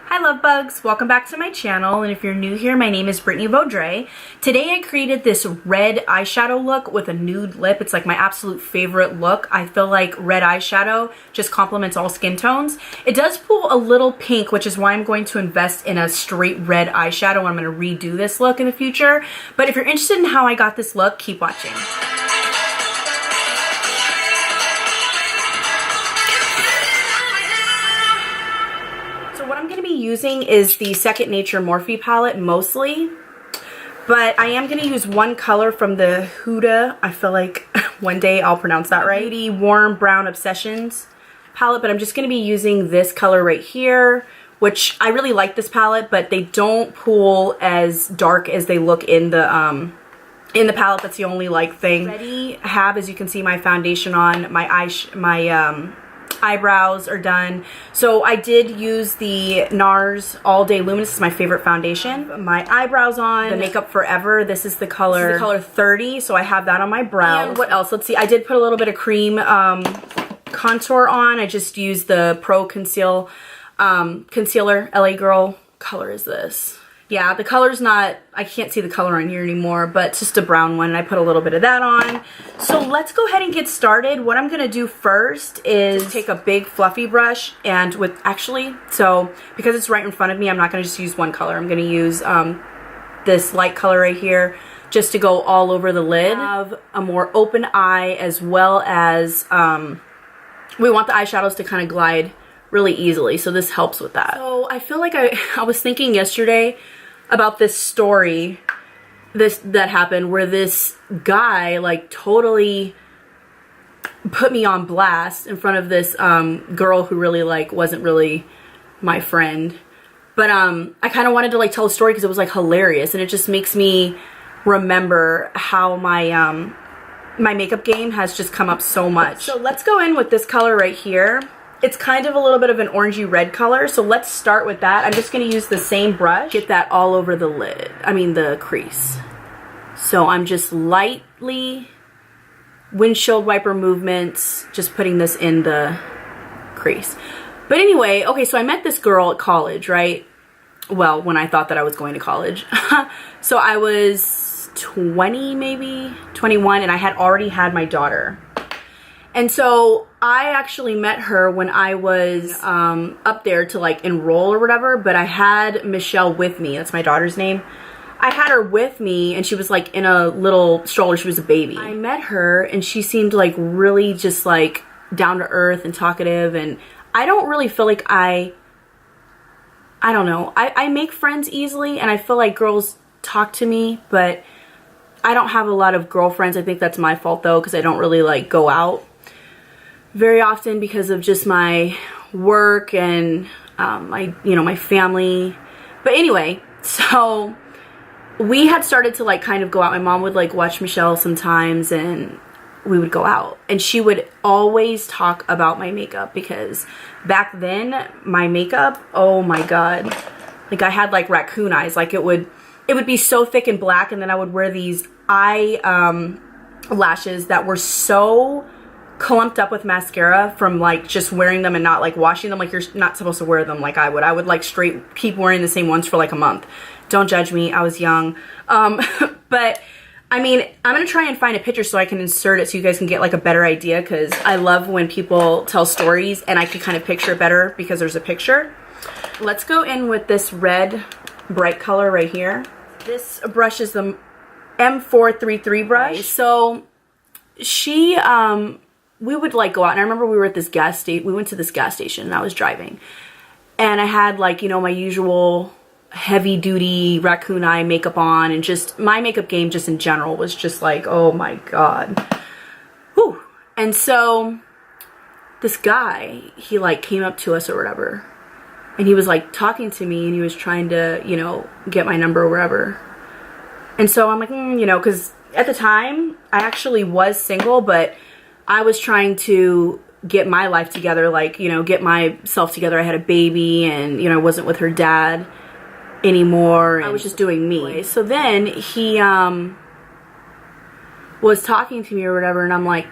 Hi love bugs, welcome back to my channel, and if you're new here, my name is Brittany Vaudrey. Today I created this red eyeshadow look with a nude lip. It's like my absolute favorite look. I feel like red eyeshadow just complements all skin tones. It does pull a little pink, which is why I'm going to invest in a straight red eyeshadow. I'm going to redo this look in the future. But if you're interested in how I got this look, keep watching. What I'm going to be using is the Second Nature Morphe palette mostly, but I am going to use one color from the Huda. I feel like one day I'll pronounce that right. The Warm Brown Obsessions palette, but I'm just going to be using this color right here, which I really like this palette, but they don't pull as dark as they look in the palette. That's the only like thing. I have, as you can see, my foundation on, my eyebrows are done. So I did use the NARS All Day Luminous. This is my favorite foundation. My eyebrows on, the Makeup Forever. This is the color, color 30. So I have that on my brows. And what else? Let's see. I did put a little bit of cream contour on. I just used the Pro Concealer LA Girl. Color is this? Yeah, the color's not, I can't see the color on here anymore, but it's just a brown one, and I put a little bit of that on. So let's go ahead and get started. What I'm going to do first is take a big fluffy brush, and so because it's right in front of me, I'm not going to just use one color. I'm going to use this light color right here just to go all over the lid. Have a more open eye, as well as we want the eyeshadows to kind of glide really easily, so this helps with that. So I feel like I was thinking yesterday about this story that happened where this guy like totally put me on blast in front of this girl who really like wasn't really my friend, but I kind of wanted to like tell a story because it was like hilarious, and it just makes me remember how my my makeup game has just come up so much. So let's go in with this color right here. It's kind of a little bit of an orangey red color, so let's start with that. I'm just going to use the same brush, get that all over the lid, the crease. So I'm just lightly windshield wiper movements, just putting this in the crease. But anyway, okay, so I met this girl at college, right? Well, when I thought that I was going to college. So I was 20, maybe 21, and I had already had my daughter. And so I actually met her when I was up there to like enroll or whatever, but I had Michelle with me. That's my daughter's name. I had her with me, and she was like in a little stroller. She was a baby. I met her, and she seemed like really just like down to earth and talkative, and I don't really feel like I don't know. I make friends easily, and I feel like girls talk to me, but I don't have a lot of girlfriends. I think that's my fault though, because I don't really like go out very often because of just my work and my family. But anyway, so we had started to like kind of go out. My mom would like watch Michelle sometimes, and we would go out, and she would always talk about my makeup, because back then my makeup, oh my god, like I had like raccoon eyes. Like it would be so thick and black, and then I would wear these lashes that were so clumped up with mascara from like just wearing them and not like washing them. Like you're not supposed to wear them like I would like straight keep wearing the same ones for like a month. Don't judge me, I was young. But I mean, I'm gonna try and find a picture so I can insert it so you guys can get like a better idea, because I love when people tell stories and I can kind of picture it better because there's a picture. Let's go in with this red bright color right here. This brush is the M433 brush. So she we would like go out, and I remember we were at this we went to this gas station, and I was driving, and I had like, my usual heavy duty raccoon eye makeup on, and just my makeup game just in general was just like, oh my god. Whew. And so this guy, he like came up to us or whatever, and he was like talking to me, and he was trying to, get my number or whatever. And so I'm like, because at the time I actually was single, but I was trying to get my life together, like, get myself together. I had a baby, and, I wasn't with her dad anymore. I was just doing me. So then he was talking to me or whatever, and I'm like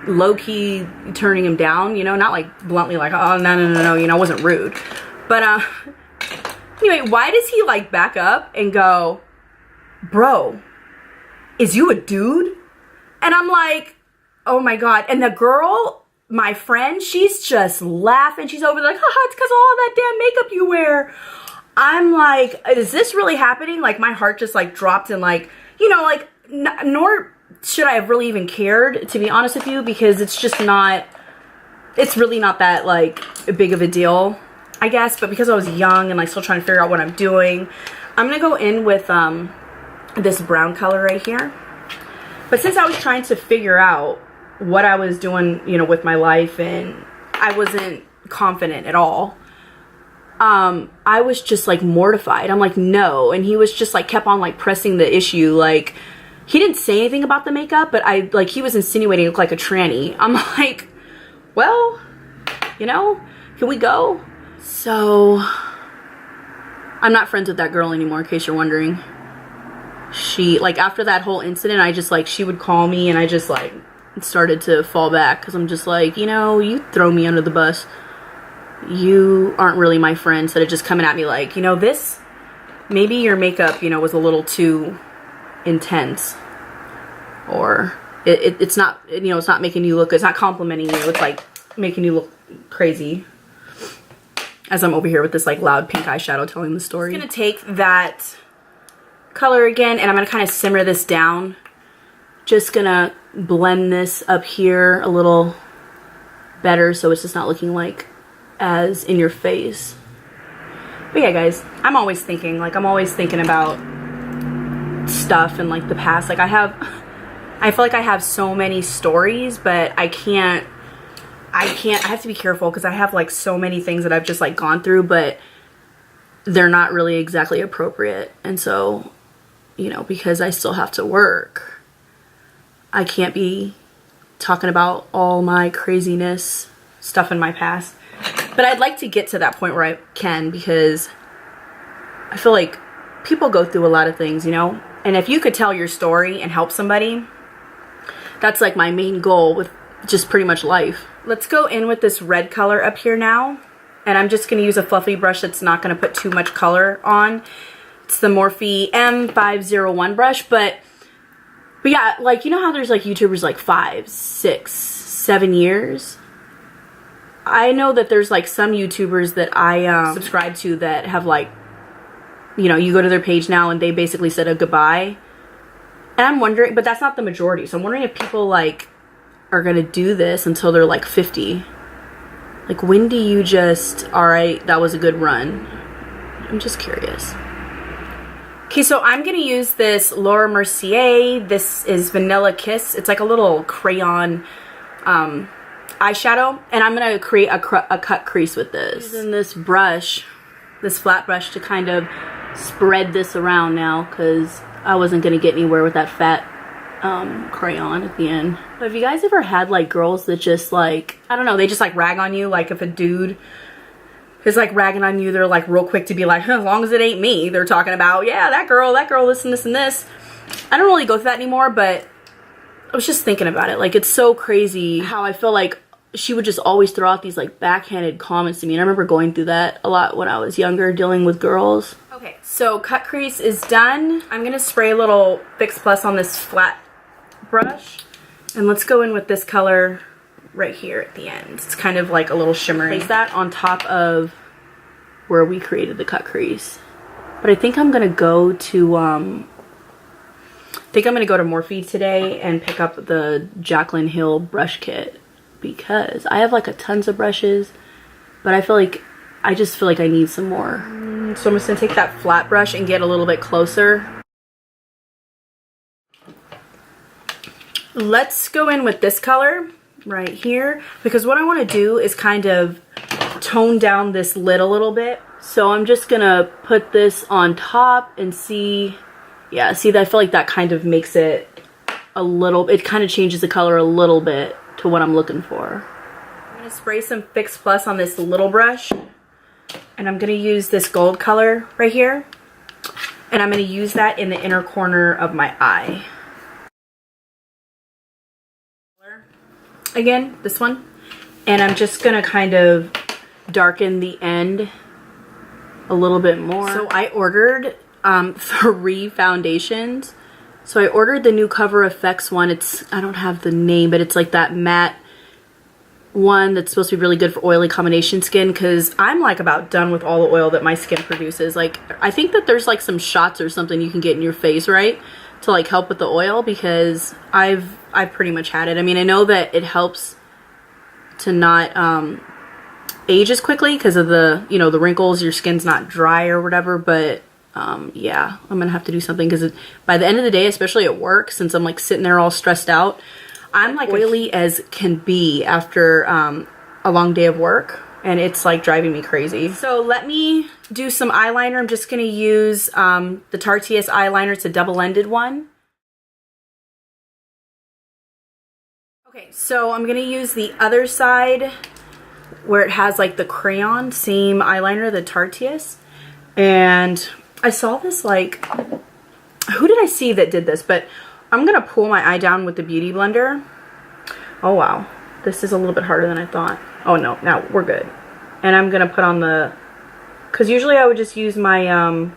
low-key turning him down, not like bluntly like, oh, no, I wasn't rude. But Anyway, why does he like back up and go, bro, is you a dude? And I'm like, oh my God. And the girl, my friend, she's just laughing. She's over there like, haha, it's because of all that damn makeup you wear. I'm like, is this really happening? Like my heart just like dropped and like, you know, like, nor should I have really even cared, to be honest with you, because it's just not, it's really not that like big of a deal, I guess. But because I was young and like still trying to figure out what I'm doing, I'm gonna go in with this brown color right here. But since I was trying to figure out what I was doing, you know, with my life, and I wasn't confident at all, I was just like mortified. I'm like, no. And he was just like kept on like pressing the issue. Like, he didn't say anything about the makeup, but he was insinuating I look like a tranny. I'm like, well, you know, can we go? So I'm not friends with that girl anymore, in case you're wondering. She, like, after that whole incident, I just like, she would call me and I just like started to fall back, because I'm just like, you know, you throw me under the bus. You aren't really my friend. Instead of just coming at me like, you know, this, maybe your makeup, you know, was a little too intense, or it's not, you know, it's not making you look, it's not complimenting you, it's like making you look crazy. As I'm over here with this like loud pink eyeshadow telling the story. I'm gonna take that color again and I'm gonna kind of simmer this down. Just gonna blend this up here a little better so it's just not looking like as in your face. But yeah, guys, I'm always thinking about stuff in like the past. Like I feel like I have so many stories, but I have to be careful because I have like so many things that I've just like gone through, but they're not really exactly appropriate. And so, you know, because I still have to work, I can't be talking about all my craziness stuff in my past. But I'd like to get to that point where I can, because I feel like people go through a lot of things, you know? And if you could tell your story and help somebody, that's like my main goal with just pretty much life. Let's go in with this red color up here now. And I'm just going to use a fluffy brush that's not going to put too much color on. It's the Morphe M501 brush. But yeah, like, you know how there's like YouTubers like 5, 6, 7 years? I know that there's like some YouTubers that I subscribe to that have like, you know, you go to their page now and they basically said a goodbye. And I'm wondering, but that's not the majority. So I'm wondering if people like are gonna do this until they're like 50. Like, when do you just, all right, that was a good run? I'm just curious. Okay, so I'm gonna use this Laura Mercier. This is Vanilla Kiss. It's like a little crayon eyeshadow, and I'm gonna create a cut crease with this. Using this brush, this flat brush, to kind of spread this around now, because I wasn't gonna get anywhere with that fat crayon at the end. But have you guys ever had like girls that just like, I don't know, they just like rag on you? Like if a dude is like ragging on you, they're like real quick to be like, as long as it ain't me. They're talking about, yeah, that girl, this and this and this. I don't really go through that anymore, but I was just thinking about it. Like, it's so crazy how I feel like she would just always throw out these like backhanded comments to me. And I remember going through that a lot when I was younger, dealing with girls. Okay, so cut crease is done. I'm gonna spray a little Fix Plus on this flat brush. And let's go in with this color right here at the end. It's kind of like a little shimmery. Place that on top of where we created the cut crease. But I think I'm gonna go to Morphe today and pick up the Jaclyn Hill brush kit, because I have like a tons of brushes, but I just feel like I need some more. So I'm just gonna take that flat brush and get a little bit closer. Let's go in with this color right here, because what I want to do is kind of tone down this lid a little bit. So I'm just gonna put this on top and see, yeah, see, I feel like that kind of makes it a little, it kind of changes the color a little bit to what I'm looking for. I'm gonna spray some Fix Plus on this little brush, and I'm gonna use this gold color right here, and I'm gonna use that in the inner corner of my eye. Again, this one, and I'm just gonna kind of darken the end a little bit more. So I ordered 3 foundations. So I ordered the new Cover FX one. I don't have the name, but it's like that matte one that's supposed to be really good for oily combination skin, because I'm like about done with all the oil that my skin produces. Like, I think that there's like some shots or something you can get in your face, right, to like help with the oil, because I've pretty much had it. I mean, I know that it helps to not age as quickly because of the, you know, the wrinkles, your skin's not dry or whatever, but yeah, I'm gonna have to do something, because by the end of the day, especially at work, since I'm like sitting there all stressed out, I'm like oily as can be after a long day of work, and it's like driving me crazy. So let me do some eyeliner. I'm just gonna use the Tarteist eyeliner. It's a double-ended one. Okay, so I'm gonna use the other side where it has like the crayon, same eyeliner, the Tarteist. And I saw this, like, who did I see that did this? But I'm gonna pull my eye down with the Beauty Blender. Oh wow, this is a little bit harder than I thought. Oh no, now we're good. And I'm gonna put on the, because usually I would just use my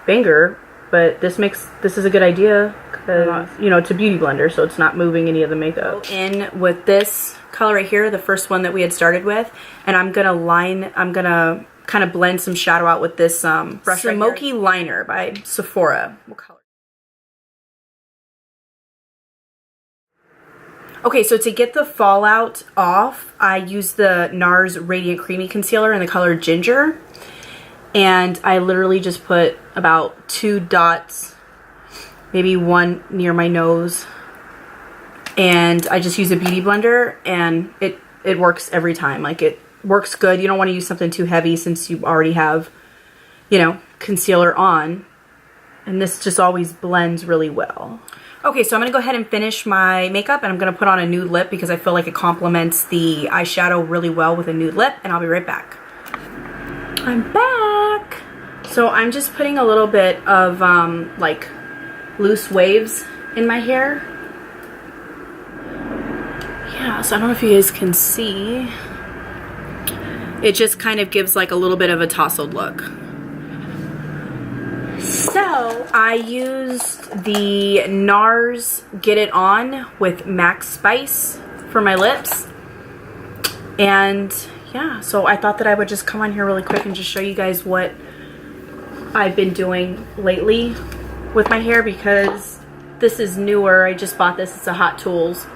finger, but this is a good idea, because you know, it's a Beauty Blender, so it's not moving any of the makeup. In with this color right here, the first one that we had started with, and I'm gonna kind of blend some shadow out with this brush Smoky Liner by Sephora. What color? Okay, so to get the fallout off, I use the NARS Radiant Creamy Concealer in the color Ginger. And I literally just put about 2 dots, maybe 1 near my nose. And I just use a Beauty Blender, and it works every time. Like, it works good. You don't want to use something too heavy since you already have, you know, concealer on. And this just always blends really well. Okay, so I'm going to go ahead and finish my makeup, and I'm going to put on a nude lip because I feel like it complements the eyeshadow really well with a nude lip, and I'll be right back. I'm back! So I'm just putting a little bit of like loose waves in my hair. Yeah, so I don't know if you guys can see. It just kind of gives like a little bit of a tousled look. So I used the NARS Get It On with Max Spice for my lips. And yeah, so I thought that I would just come on here really quick and just show you guys what I've been doing lately with my hair, because this is newer. I just bought this. It's a Hot Tools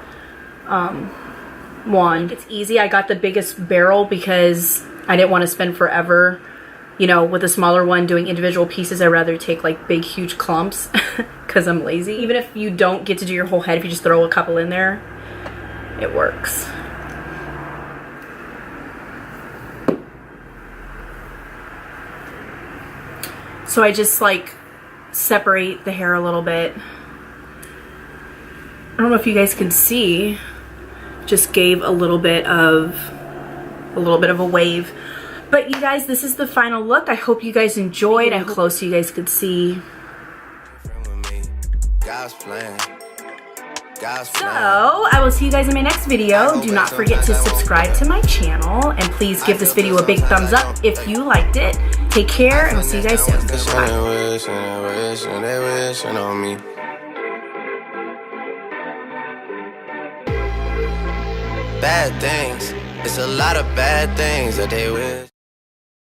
wand. It's easy. I got the biggest barrel because I didn't want to spend forever, you know, with a smaller one doing individual pieces. I'd rather take like big huge clumps because I'm lazy. Even if you don't get to do your whole head, if you just throw a couple in there, it works. So I just like separate the hair a little bit. I don't know if you guys can see, just gave a little bit of a wave. But you guys, this is the final look. I hope you guys enjoyed. I'm close so you guys could see. So, I will see you guys in my next video. Do not forget to subscribe to my channel, and please give this video a big thumbs up if you liked it. Take care, and we'll see you guys soon. Bye. Bad things, it's a lot of bad things that they wish.